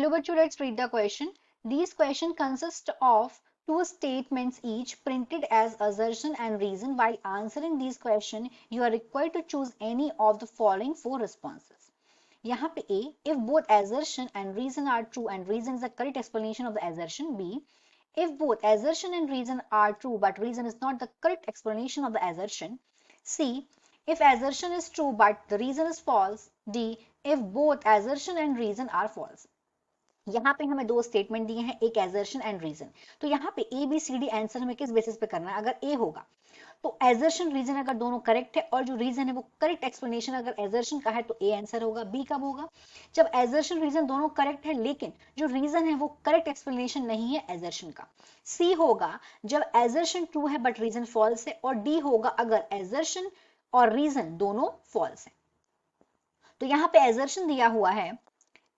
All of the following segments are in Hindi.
Hello bachcho, let's read the question. These questions consist of two statements each printed as assertion and reason. While answering these questions, you are required to choose any of the following four responses. यहाँ पे A, if both assertion and reason are true and reason is the correct explanation of the assertion. B, if both assertion and reason are true but reason is not the correct explanation of the assertion. C, if assertion is true but the reason is false. D, if both assertion and reason are false. यहाँ पे हमें दो स्टेटमेंट दिए हैं, एक एजर्शन एंड रीजन. तो यहाँ पे A B C D answer हमें किस बेसिस पे करना है. अगर ए होगा तो एजर्शन रीजन अगर दोनों करेक्ट है और जो रीजन है वो करेक्ट एक्सप्लेनेशन अगर एजर्शन का है तो ए आंसर होगा. बी कब होगा? जब एजर्शन रीजन दोनों करेक्ट है लेकिन जो रीजन है वो करेक्ट एक्सप्लेनेशन नहीं है एजर्शन का. सी होगा जब एजर्शन ट्रू है बट रीजन फॉल्स है. और डी होगा अगर एजर्शन और रीजन दोनों फॉल्स है. तो यहाँ पे एजर्शन दिया हुआ है,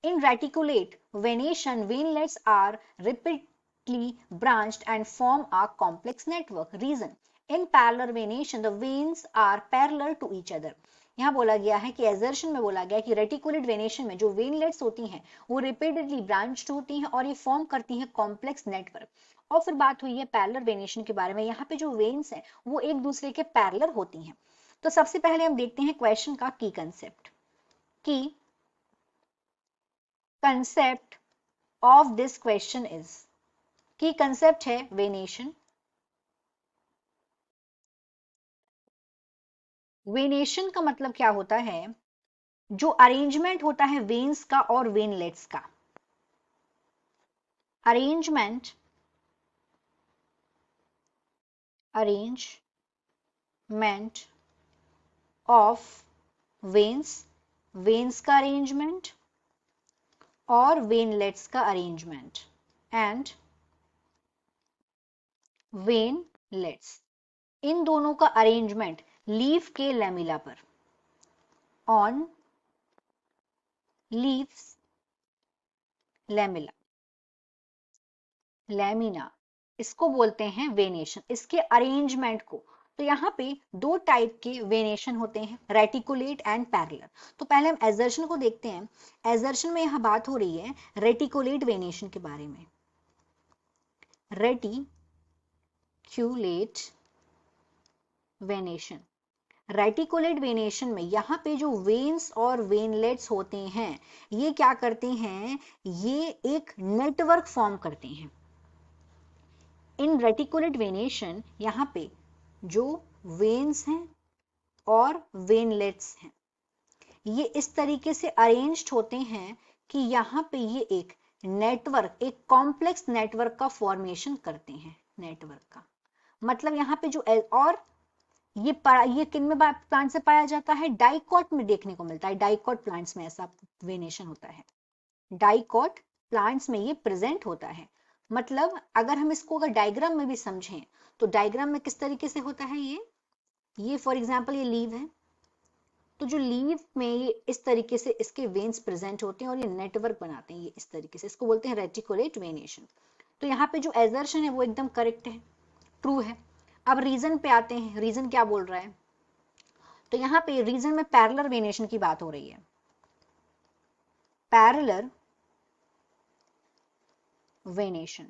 in reticulate venation, veinlets are repeatedly branched and form a complex network. Reason, in parallel venation, the veins are parallel to each other. यहाँ बोला गया है कि एजर्शन में बोला गया है कि रेटिकुलेट वेनेशन में जो वेनलेट्स होती हैं वो रिपीटेडली ब्रांच्ड होती हैं और ये फॉर्म करती हैं कॉम्प्लेक्स नेटवर्क. और फिर बात हुई है पैरेलल वेनेशन के बारे में. यहाँ पे जो वेन्स हैं वो एक दूसरे के पैरेलल होती हैं. तो सबसे पहले हम देखते हैं क्वेश्चन का की कंसेप्ट. की concept of this question is, की concept है venation. venation का मतलब क्या होता है? जो अरेंजमेंट होता है वेन्स का और वेनलेट्स का. अरेंजमेंट ऑफ वेन्स का अरेंजमेंट और वेनलेट्स का अरेंजमेंट एंड वेनलेट्स, इन दोनों का अरेंजमेंट लीफ के लैमिला पर, ऑन लीव्स लैमिना, इसको बोलते हैं वेनेशन. इसके अरेंजमेंट को, तो यहाँ पे दो टाइप के वेनेशन होते हैं, रेटिकुलेट एंड पैरेलल. तो पहले हम एजर्शन को देखते हैं. एजर्शन में यहाँ बात हो रही है रेटिकुलेट वेनेशन के बारे में. रेटिकुलेट वेनेशन, रेटिकुलेट वेनेशन में यहाँ पे जो वेन्स और वेनलेट्स होते हैं ये क्या करते हैं, ये एक नेटवर्क फॉर्म करते हैं. इन रेटिकुलेट वेनेशन यहाँ पे जो वेन्स हैं और वेनलेट्स हैं ये इस तरीके से अरेंज्ड होते हैं कि यहाँ पे ये एक नेटवर्क, एक कॉम्प्लेक्स नेटवर्क का फॉर्मेशन करते हैं. नेटवर्क का मतलब यहाँ पे जो और ये किन में प्लांट से पाया जाता है? डाइकॉट में देखने को मिलता है. डाइकॉट प्लांट्स में ऐसा वेनेशन होता है. डाइकॉट प्लांट्स में ये प्रेजेंट होता है. मतलब अगर हम इसको अगर डायग्राम में भी समझें तो डायग्राम में किस तरीके से होता है ये फॉर एग्जांपल ये लीव है. तो जो लीव में ये इस तरीके से इसके वेन्स प्रेजेंट होते हैं और ये नेटवर्क बनाते हैं ये इस तरीके से. इसको बोलते हैं रेटिकुलेट वेनेशन. तो यहाँ पे जो एजर्शन है वो एकदम करेक्ट है, ट्रू है. अब रीजन पे आते हैं. रीजन क्या बोल रहा है? तो यहाँ पे रीजन में पैरेलल वेनेशन की बात हो रही है. पैरेलल वेनेशन,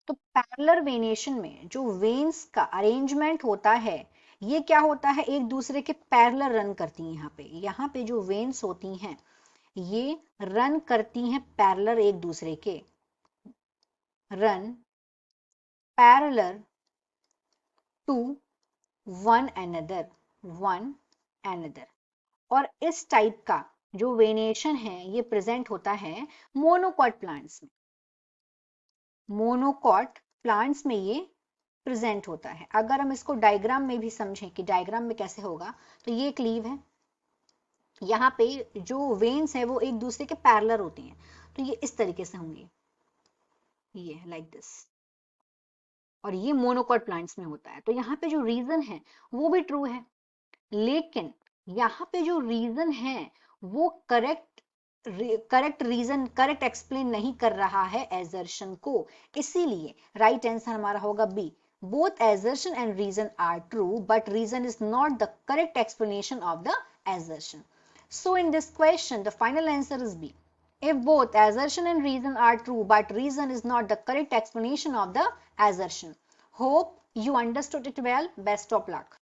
तो पैरेलल वेनेशन में जो वेन्स का अरेंजमेंट होता है ये क्या होता है, एक दूसरे के पैरेलल रन करती हैं. यहाँ पे जो वेन्स होती हैं ये रन करती हैं पैरेलल एक दूसरे के, run parallel to one another. और इस टाइप का जो वेनेशन है ये प्रेजेंट होता है मोनोकॉट प्लांट्स में. मोनोकॉट प्लांट्स में ये प्रेजेंट होता है. अगर हम इसको डायग्राम में भी समझें कि डायग्राम में कैसे होगा, तो ये एक लीव है. यहाँ पे जो वेन्स है वो एक दूसरे के पैरेलल होती हैं. तो ये इस तरीके से होंगे, ये लाइक दिस. और ये मोनोकॉट प्लांट्स में होता है. तो यहाँ पे जो रीजन है वो भी ट्रू है, लेकिन यहाँ पे जो रीजन है वो करेक्ट रीजन, करेक्ट एक्सप्लेन नहीं कर रहा है एजर्शन को. इसीलिए राइट आंसर हमारा होगा B. Both assertion and reason are true but reason is not the correct explanation of the assertion. So in this question the final answer is B. if both assertion and reason are true but reason is not the correct explanation of the assertion. Hope you understood it well. Best of luck.